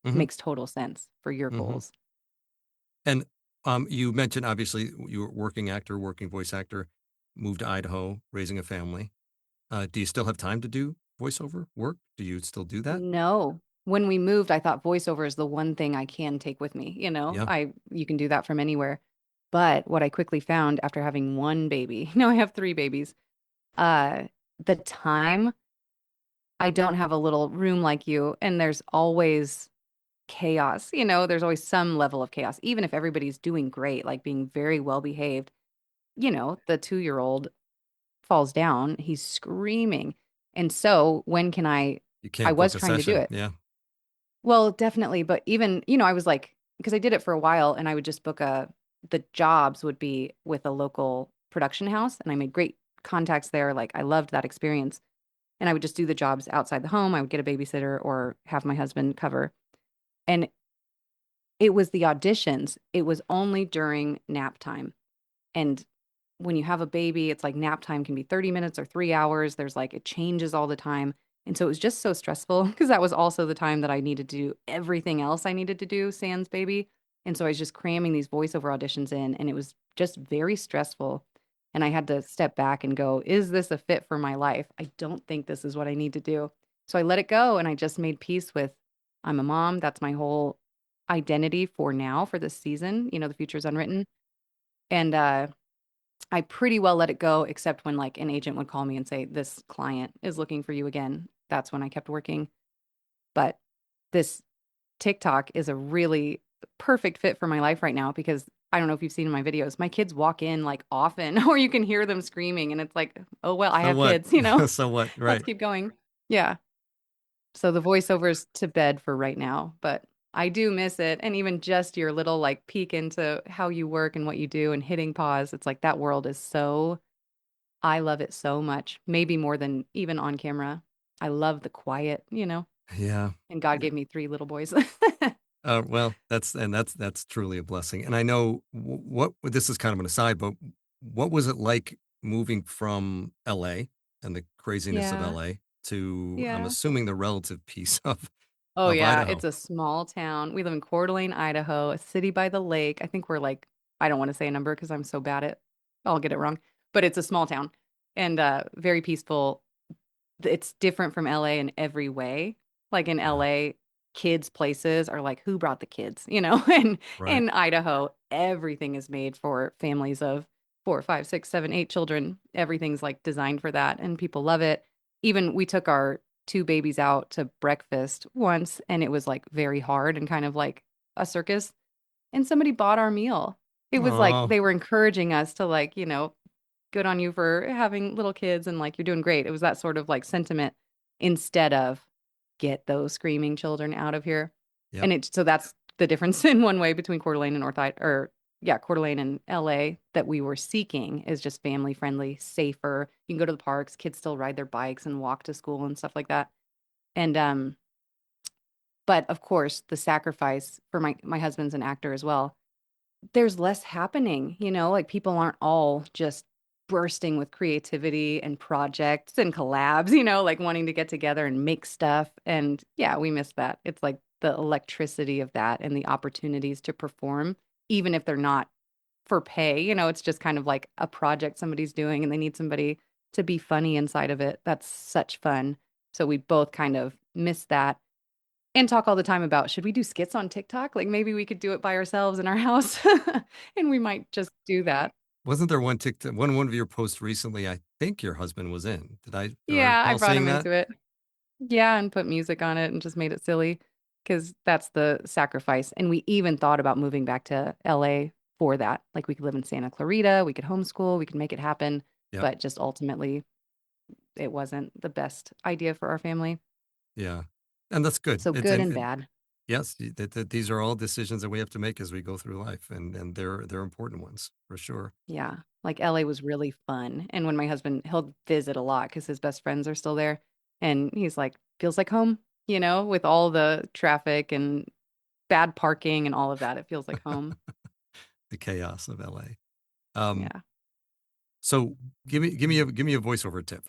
Speaker 1: Hmm.
Speaker 2: makes total sense for your
Speaker 1: Hmm.
Speaker 2: goals.
Speaker 1: And you mentioned obviously you were working actor, working voice actor, moved to Idaho, raising a family. Do you still have time to do voiceover work? Do you still do that?
Speaker 2: No. When we moved, I thought voiceover is the one thing I can take with me.
Speaker 1: Yeah.
Speaker 2: You can do that from anywhere. But what I quickly found after having one baby, now I have three babies, uh, the time I don't have a little room like you, and there's always chaos. There's always some level of chaos, even if everybody's doing great, like being very well behaved. The 2-year-old falls down, he's screaming. And so when can
Speaker 1: You
Speaker 2: I
Speaker 1: can't
Speaker 2: was
Speaker 1: book a
Speaker 2: trying to do
Speaker 1: session.
Speaker 2: it.
Speaker 1: Yeah.
Speaker 2: Well, definitely. But even, I was like, because I did it for a while and I would just the jobs would be with a local production house and I made great contacts there. Like I loved that experience. And I would just do the jobs outside the home. I would get a babysitter or have my husband cover. And it was the auditions. It was only during nap time. And when you have a baby, it's like nap time can be 30 minutes or 3 hours. There's like, it changes all the time. And so it was just so stressful because that was also the time that I needed to do everything else I needed to do, sans baby. And so I was just cramming these voiceover auditions in, and it was just very stressful. And I had to step back and go, is this a fit for my life? I don't think this is what I need to do. So I let it go and I just made peace with I'm a mom. That's my whole identity for now, for this season. The future's unwritten. And I pretty well let it go, except when like an agent would call me and say, this client is looking for you again. That's when I kept working. But this TikTok is a really perfect fit for my life right now because I don't know if you've seen in my videos, my kids walk in like often, or you can hear them screaming, and it's like, oh, well, I
Speaker 1: So
Speaker 2: have
Speaker 1: what?
Speaker 2: kids,
Speaker 1: So what?
Speaker 2: let's
Speaker 1: Right.
Speaker 2: keep going. Yeah. So the voiceover's to bed for right now, but I do miss it. And even just your little like peek into how you work and what you do and hitting pause, it's like that world is I love it so much, maybe more than even on camera. I love the quiet,
Speaker 1: Yeah.
Speaker 2: and God gave me three little boys.
Speaker 1: Well, that's truly a blessing. And I know what this is kind of an aside, but what was it like moving from LA and the craziness of
Speaker 2: Yeah,
Speaker 1: LA to I'm
Speaker 2: yeah.
Speaker 1: assuming the relative peace
Speaker 2: Oh,
Speaker 1: of
Speaker 2: yeah.
Speaker 1: Idaho?
Speaker 2: It's a small town. We live in Coeur d'Alene, Idaho, a city by the lake. I think we're like, I don't want to say a number because I'm so bad at, I'll get it wrong, but it's a small town and very peaceful. It's different from LA in every way. Like in
Speaker 1: Yeah.
Speaker 2: LA, kids' places are like, who brought the kids? And
Speaker 1: Right.
Speaker 2: in Idaho, everything is made for families of 4, 5, 6, 7, 8 children. Everything's like designed for that, and people love it. Even we took our two babies out to breakfast once, and it was like very hard and kind of like a circus. And somebody bought our meal. It was like
Speaker 1: Oh,
Speaker 2: they were encouraging us to like, good on you for having little kids and like you're doing great. It was that sort of like sentiment instead of get those screaming children out of here.
Speaker 1: Yep.
Speaker 2: And so that's the difference in one way between Coeur d'Alene and or yeah, Coeur d'Alene and LA that we were seeking is just family friendly, safer. You can go to the parks, kids still ride their bikes and walk to school and stuff like that. And but of course, the sacrifice for my husband's an actor as well. There's less happening, like people aren't all just bursting with creativity and projects and collabs, like wanting to get together and make stuff. And yeah, we miss that. It's like the electricity of that and the opportunities to perform, even if they're not for pay, it's just kind of like a project somebody's doing and they need somebody to be funny inside of it. That's such fun. So we both kind of miss that and talk all the time about should we do skits on TikTok? Like maybe we could do it by ourselves in our house and we might just do that.
Speaker 1: Wasn't there one TikTok, one of your posts recently? I think your husband was in. Did I
Speaker 2: Yeah, I
Speaker 1: recall
Speaker 2: brought
Speaker 1: seeing
Speaker 2: him
Speaker 1: that?
Speaker 2: into it. Yeah, and put music on it and just made it silly because that's the sacrifice. And we even thought about moving back to LA for that. Like we could live in Santa Clarita, we could homeschool, we could make it happen,
Speaker 1: Yep.
Speaker 2: but just ultimately it wasn't the best idea for our family.
Speaker 1: Yeah. And that's good.
Speaker 2: So
Speaker 1: It's
Speaker 2: good and
Speaker 1: and
Speaker 2: bad.
Speaker 1: yes, that these are all decisions that we have to make as we go through life, and they're important ones for sure.
Speaker 2: Yeah. Like LA was really fun. And when my husband, he'll visit a lot because his best friends are still there. And he's like, feels like home, with all the traffic and bad parking and all of that. It feels like home.
Speaker 1: The chaos of LA. Um,
Speaker 2: Yeah.
Speaker 1: so give me a voiceover tip.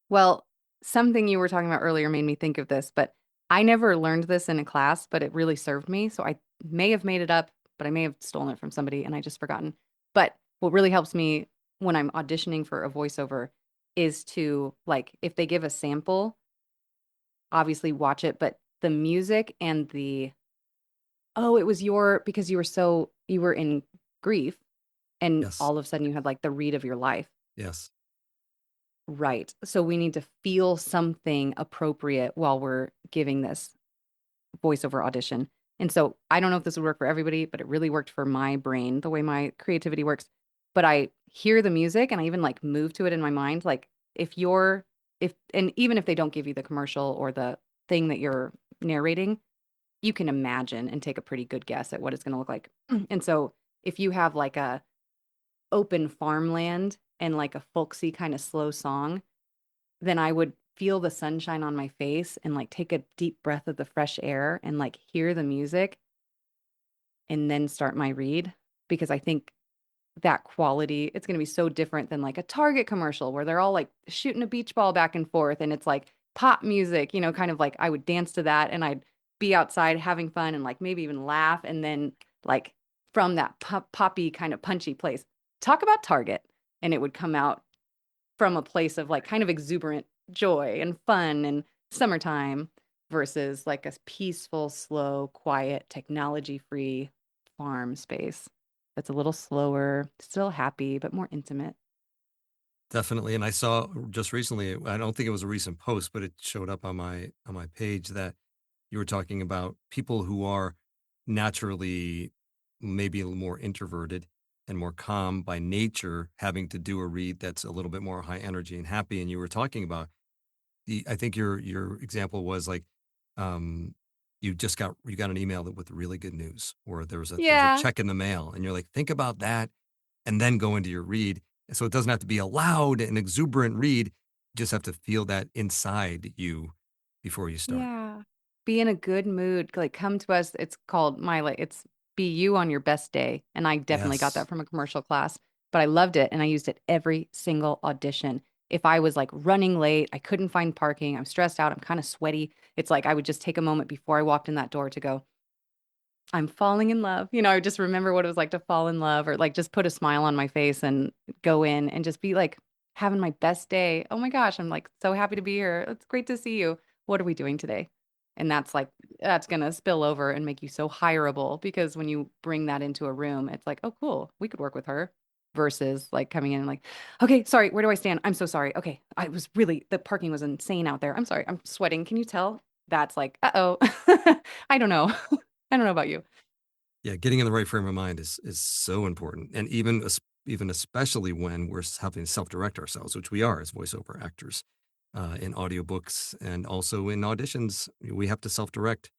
Speaker 2: Well, something you were talking about earlier made me think of this, but I never learned this in a class, but it really served me. So I may have made it up, but I may have stolen it from somebody and I just forgotten. But what really helps me when I'm auditioning for a voiceover is to like if they give a sample, obviously watch it, but the music and the oh, it was because you were in grief and
Speaker 1: Yes.
Speaker 2: all of a sudden you had like the read of your life.
Speaker 1: Yes.
Speaker 2: Right. So we need to feel something appropriate while we're giving this voiceover audition. And so I don't know if this would work for everybody, but it really worked for my brain, the way my creativity works. But I hear the music and I even like move to it in my mind. Like and even if they don't give you the commercial or the thing that you're narrating, you can imagine and take a pretty good guess at what it's going to look like. And so if you have like a open farmland and like a folksy kind of slow song, then I would feel the sunshine on my face and like take a deep breath of the fresh air and like hear the music and then start my read because I think that quality it's going to be so different than like a Target commercial where they're all like shooting a beach ball back and forth and it's like pop music, kind of like I would dance to that and I'd be outside having fun and like maybe even laugh and then like from that poppy kind of punchy place talk about Target and it would come out from a place of like kind of exuberant joy and fun and summertime versus like a peaceful, slow, quiet, technology free farm space that's a little slower, still happy, but more intimate.
Speaker 1: Definitely. And I saw just recently, I don't think it was a recent post, but it showed up on my page that you were talking about people who are naturally maybe a little more introverted and more calm by nature, having to do a read that's a little bit more high energy and happy. And you were talking about I think your example was like, um, you got an email with really good news, or there's a
Speaker 2: Yeah.
Speaker 1: check in the mail, and you're like, think about that, and then go into your read. So it doesn't have to be a loud and exuberant read. You just have to feel that inside you before you start.
Speaker 2: Yeah. Be in a good mood. Like come to us. It's called it's be you on your best day. And I definitely got
Speaker 1: Yes.
Speaker 2: that from a commercial class, but I loved it and I used it every single audition. If I was like running late, I couldn't find parking, I'm stressed out, I'm kind of sweaty. It's like I would just take a moment before I walked in that door to go, I'm falling in love. I just remember what it was like to fall in love or like just put a smile on my face and go in and just be like having my best day. Oh my gosh, I'm like so happy to be here. It's great to see you. What are we doing today? And that's going to spill over and make you so hireable because when you bring that into a room, it's like, oh, cool, we could work with her versus like coming in and like, okay, sorry, where do I stand? I'm so sorry. Okay, the parking was insane out there. I'm sorry, I'm sweating. Can you tell? That's like, uh-oh, I don't know. I don't know about you.
Speaker 1: Yeah, getting in the right frame of mind is so important, and even even especially when we're having to self-direct ourselves, which we are as voiceover actors in audiobooks and also in auditions. We have to self-direct,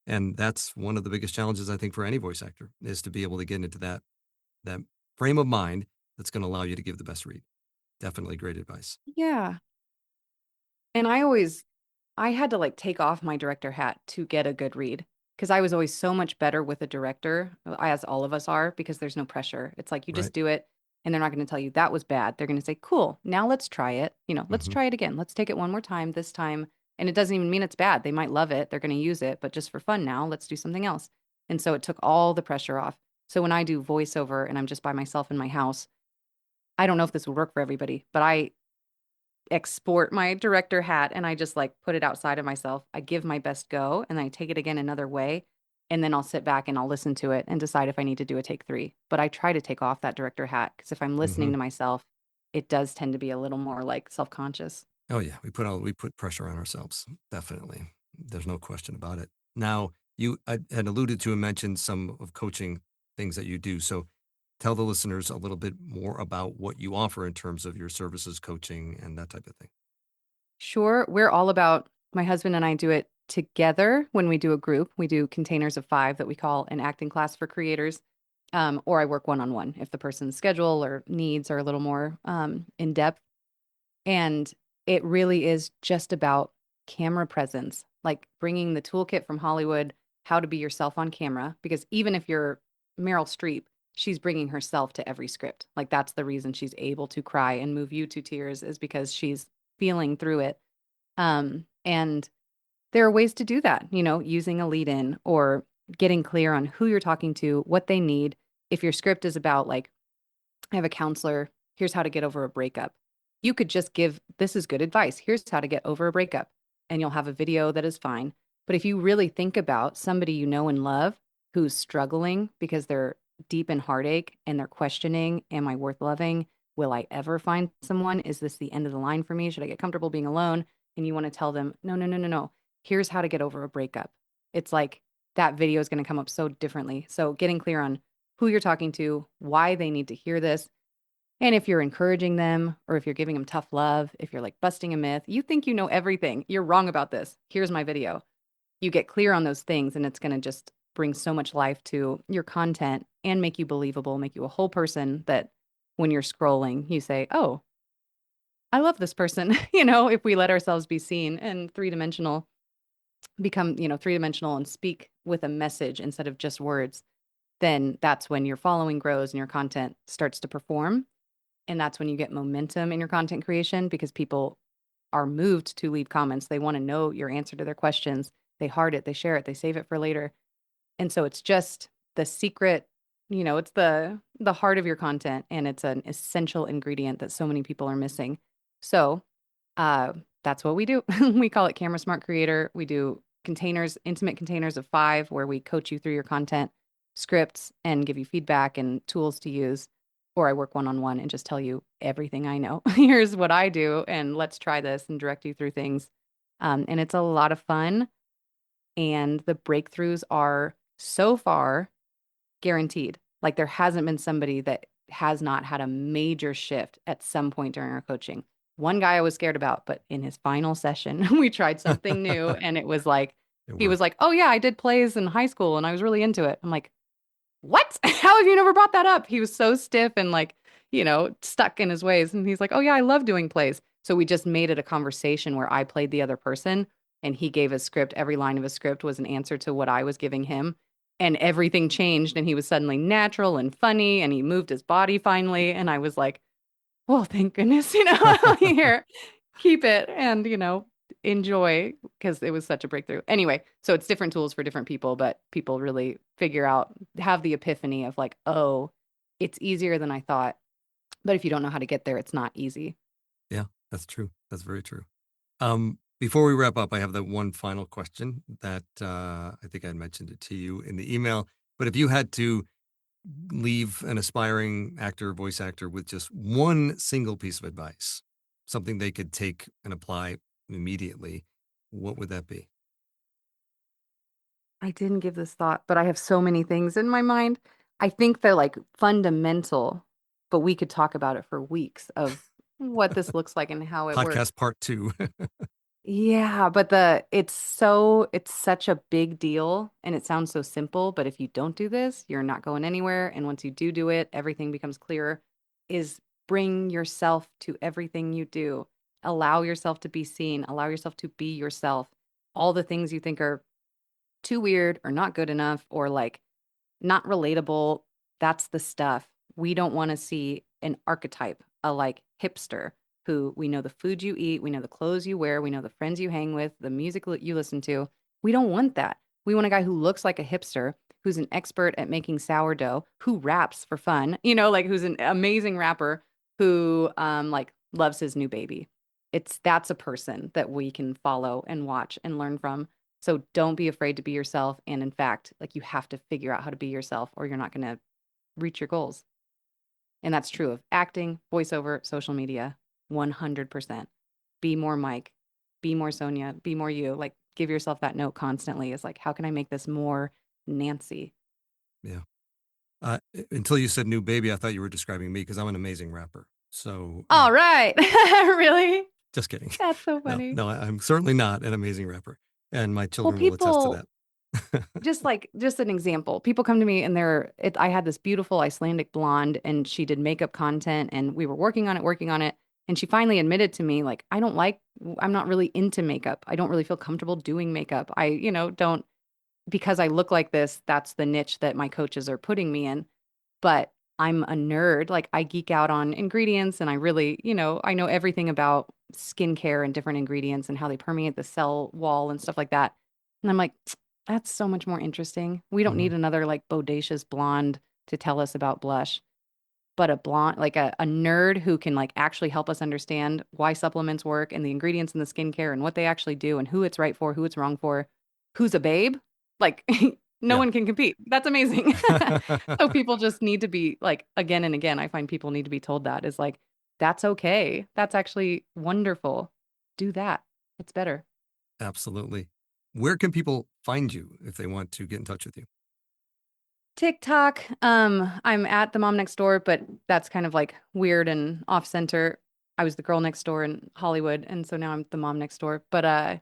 Speaker 1: and that's one of the biggest challenges I think for any voice actor is to be able to get into that frame of mind that's going to allow you to give the best read. Definitely great advice.
Speaker 2: Yeah. And I had to like take off my director hat to get a good read because I was always so much better with a director, as all of us are, because there's no pressure. It's like you
Speaker 1: Right.
Speaker 2: just do it and they're not going to tell you that was bad. They're going to say, cool, now let's try it. Let's
Speaker 1: Hmm.
Speaker 2: try it again. Let's take it one more time this time. And it doesn't even mean it's bad. They might love it. They're going to use it, but just for fun now, let's do something else. And so it took all the pressure off. So when I do voiceover and I'm just by myself in my house, I don't know if this would work for everybody, but I export my director hat and I just like put it outside of myself. I give my best go and then I take it again another way. And then I'll sit back and I'll listen to it and decide if I need to do a take three. But I try to take off that director hat because if I'm listening
Speaker 1: Hmm.
Speaker 2: to myself, it does tend to be a little more like self conscious.
Speaker 1: Oh yeah, we put pressure on ourselves. Definitely, there's no question about it. Now, you had alluded to and mentioned some of coaching things that you do. So, tell the listeners a little bit more about what you offer in terms of your services, coaching, and that type of thing.
Speaker 2: Sure, we're all about my husband and I do it together when we do a group. We do containers of five that we call an acting class for creators. Or I work one on one if the person's schedule or needs are a little more in depth. And it really is just about camera presence, like bringing the toolkit from Hollywood, how to be yourself on camera. Because even if you're Meryl Streep, she's bringing herself to every script. Like that's the reason she's able to cry and move you to tears is because she's feeling through it. And there are ways to do that, using a lead in or getting clear on who you're talking to, what they need. If your script is about like I have a counselor. Here's how to get over a breakup. You could just give, this is good advice. Here's how to get over a breakup. And you'll have a video that is fine. But if you really think about somebody you know and love who's struggling because they're deep in heartache and they're questioning, am I worth loving? Will I ever find someone? Is this the end of the line for me? Should I get comfortable being alone? And you want to tell them, no, no, no, no, no. Here's how to get over a breakup. It's like that video is going to come up so differently. So getting clear on who you're talking to, why they need to hear this. And if you're encouraging them or if you're giving them tough love, if you're like busting a myth, you think you know everything. You're wrong about this. Here's my video. You get clear on those things and it's going to just bring so much life to your content and make you believable, make you a whole person that when you're scrolling, you say, "Oh, I love this person." If we let ourselves be seen and three-dimensional, become, three-dimensional and speak with a message instead of just words, then that's when your following grows and your content starts to perform. And that's when you get momentum in your content creation because people are moved to leave comments. They want to know your answer to their questions. They heart it, they share it, they save it for later. And so it's just the secret, it's the heart of your content and it's an essential ingredient that so many people are missing. So, uh that's what we do. We call it Camera Smart Creator. We do containers, intimate containers of 5 where we coach you through your content, scripts and give you feedback and tools to use. Or I work one-on-one and just tell you everything I know. Here's what I do and let's try this and direct you through things. And it's a lot of fun and the breakthroughs are so far guaranteed. Like there hasn't been somebody that has not had a major shift at some point during our coaching. One guy I was scared about, but in his final session, we tried something new and it was like,
Speaker 1: It
Speaker 2: he was
Speaker 1: worked.
Speaker 2: like, "Oh yeah, I did plays in high school and I was really into it." I'm like, "What? How have you never brought that up?" He was so stiff and like, stuck in his ways. And he's like, "Oh yeah, I love doing plays." So we just made it a conversation where I played the other person and he gave a script. Every line of a script was an answer to what I was giving him. And everything changed and he was suddenly natural and funny and he moved his body finally. And I was like, well, thank goodness, here, keep it and, enjoy because it was such a breakthrough. Anyway, so it's different tools for different people, but people really figure out, have the epiphany of like, oh, it's easier than I thought. But if you don't know how to get there, it's not easy.
Speaker 1: Yeah, that's true. That's very true. Before we wrap up, I have the one final question that I think I mentioned it to you in the email. But if you had to leave an aspiring actor, voice actor, with just one single piece of advice, something they could take and apply immediately, what would that be?
Speaker 2: I didn't give this thought, but I have so many things in my mind. I think the like fundamental but we could talk about it for weeks of what this looks like and how it works.
Speaker 1: Podcast part 2.
Speaker 2: Yeah, but it's such a big deal and it sounds so simple, but if you don't do this, you're not going anywhere. And once you do it, everything becomes clearer. Is bring yourself to everything you do. Allow yourself to be seen, allow yourself to be yourself. All the things you think are too weird or not good enough or like not relatable, that's the stuff. We don't want to see an archetype, a like hipster who we know the food you eat, we know the clothes you wear, we know the friends you hang with, the music you listen to. We don't want that. We want a guy who looks like a hipster, who's an expert at making sourdough, who raps for fun, like who's an amazing rapper who like loves his new baby. That's a person that we can follow and watch and learn from. So don't be afraid to be yourself. And in fact, like you have to figure out how to be yourself or you're not going to reach your goals. And that's true of acting, voiceover, social media, 100%. Be more Mike, be more Sonya, be more you. Like give yourself that note constantly. Is like, how can I make this more Nancy?
Speaker 1: Yeah. Until you said new baby, I thought you were describing me because I'm an amazing rapper. So.
Speaker 2: All right. Really?
Speaker 1: Just kidding.
Speaker 2: That's so funny.
Speaker 1: No, I'm certainly not an amazing rapper. And my children will attest to that.
Speaker 2: Just an example. People come to me and I had this beautiful Icelandic blonde and she did makeup content and we were working on it. And she finally admitted to me, like, I'm not really into makeup. I don't really feel comfortable doing makeup. I, don't, because I look like this, that's the niche that my coaches are putting me in. But I'm a nerd. Like I geek out on ingredients and I really, I know everything about skincare and different ingredients and how they permeate the cell wall and stuff like that. And I'm like, that's so much more interesting. We don't need another like bodacious blonde to tell us about blush, but a blonde, like a nerd who can like actually help us understand why supplements work and the ingredients in the skincare and what they actually do and who it's right for, who it's wrong for, who's a babe. Like no one can compete. That's amazing. So people just need to be like, again and again, I find people need to be told that is like, that's okay. That's actually wonderful. Do that. It's better.
Speaker 1: Absolutely. Where can people find you if they want to get in touch with you?
Speaker 2: TikTok. I'm at the mom next door, but that's kind of like weird and off center. I was the girl next door in Hollywood, and so now I'm the mom next door. But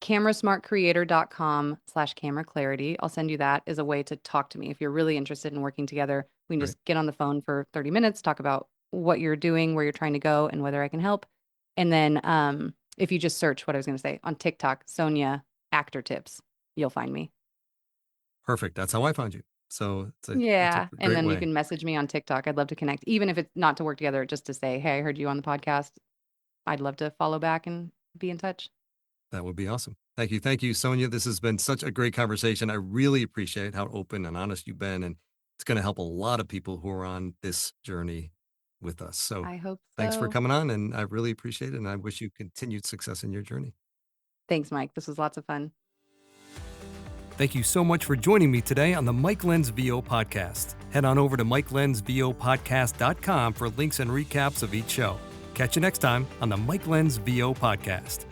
Speaker 2: camerasmartcreator.com/camera clarity. I'll send you that as a way to talk to me. If you're really interested in working together, we can just get on the phone for 30 minutes, talk about what you're doing, where you're trying to go, and whether I can help. And then if you just search what I was going to say on TikTok, Sonya Actor Tips, you'll find me.
Speaker 1: Perfect. That's how I found you. So it's a
Speaker 2: Yeah.
Speaker 1: great
Speaker 2: And then
Speaker 1: way.
Speaker 2: you can message me on TikTok. I'd love to connect, even if it's not to work together, just to say, hey, I heard you on the podcast. I'd love to follow back and be in touch.
Speaker 1: That would be awesome. Thank you. Thank you, Sonya. This has been such a great conversation. I really appreciate how open and honest you've been. And it's going to help a lot of people who are on this journey with us. So
Speaker 2: I hope so.
Speaker 1: Thanks for coming on. And I really appreciate it. And I wish you continued success in your journey.
Speaker 2: Thanks, Mike. This was lots of fun.
Speaker 1: Thank you so much for joining me today on the Mike Lenz VO podcast. Head on over to MikeLenzVOpodcast.com for links and recaps of each show. Catch you next time on the Mike Lenz VO podcast.